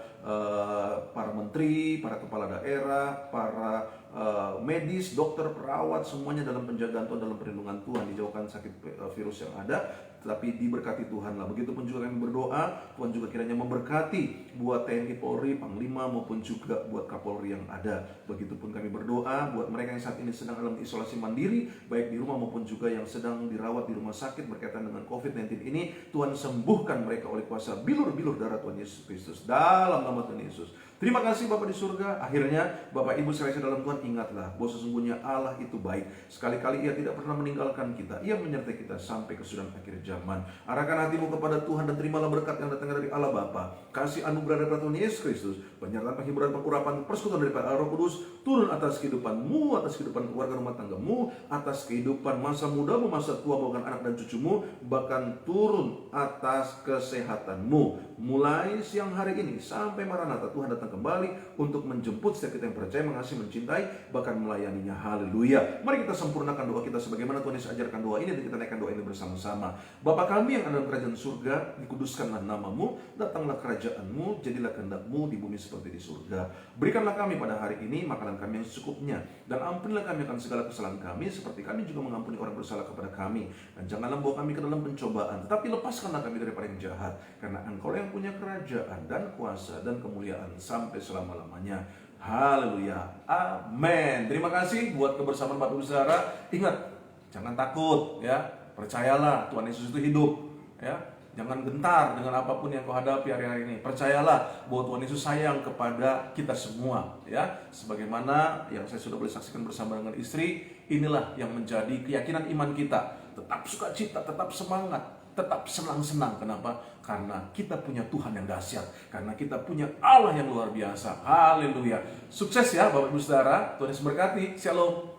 para menteri, para kepala daerah, para medis, dokter, perawat, semuanya dalam penjagaan Tuhan, dalam perlindungan Tuhan, dijauhkan sakit virus yang ada, tetapi diberkati Tuhan lah. Begitupun juga kami berdoa, Tuhan juga kiranya memberkati buat TNI Polri, Panglima maupun juga buat Kapolri yang ada. Begitupun kami berdoa buat mereka yang saat ini sedang dalam isolasi mandiri, baik di rumah maupun juga yang sedang dirawat di rumah sakit berkaitan dengan COVID-19 ini. Tuhan sembuhkan mereka oleh kuasa bilur-bilur darah Tuhan Yesus Kristus, dalam nama Tuhan Yesus. Terima kasih Bapak di surga. Akhirnya Bapak Ibu sekalian dalam Tuhan, ingatlah bahwa sesungguhnya Allah itu baik. Sekali-kali Ia tidak pernah meninggalkan kita. Ia menyertai kita sampai kesudahan akhir zaman. Arahkan hatimu kepada Tuhan dan terimalah berkat yang datang dari Allah Bapa, kasih anugerah dari Tuhan Yesus Kristus, penyertaan, penghiburan, pengurapan, persekutuan daripada Roh Kudus turun atas kehidupanmu, atas kehidupan keluarga rumah tanggamu, atas kehidupan masa mudamu, masa tua, bahkan anak dan cucumu, bahkan turun atas kesehatanmu. Mulai siang hari ini sampai Maranatha, Tuhan datang kembali untuk menjemput setiap kita yang percaya, mengasihi, mencintai, bahkan melayaninya. Haleluya. Mari kita sempurnakan doa kita sebagaimana Tuhan Yesus ajarkan doa ini, dan kita naikkan doa ini bersama-sama. Bapa kami yang ada dalam kerajaan surga, dikuduskanlah namamu, datanglah kerajaanmu, jadilah kehendakmu di bumi seperti di surga. Berikanlah kami pada hari ini makanan kami yang secukupnya, dan ampunilah kami akan segala kesalahan kami, seperti kami juga mengampuni orang bersalah kepada kami. Dan janganlah bawa kami ke dalam pencobaan, tetapi lepaskanlah kami daripada yang jahat, karena Engkau yang punya kerajaan dan kuasa dan kemuliaan sampai selama-lamanya. Haleluya. Amin. Terima kasih buat kebersamaan Bapak Ibu Saudara. Ingat, jangan takut ya. Percayalah Tuhan Yesus itu hidup ya. Jangan gentar dengan apapun yang kau hadapi hari-hari ini. Percayalah bahwa Tuhan Yesus sayang kepada kita semua ya. Sebagaimana yang saya sudah boleh saksikan bersama dengan istri, inilah yang menjadi keyakinan iman kita. Tetap sukacita, tetap semangat, tetap senang-senang. Kenapa? Karena kita punya Tuhan yang dahsyat, karena kita punya Allah yang luar biasa. Haleluya. Sukses ya Bapak Ibu Saudara. Tuhan Yesus berkati. Shalom.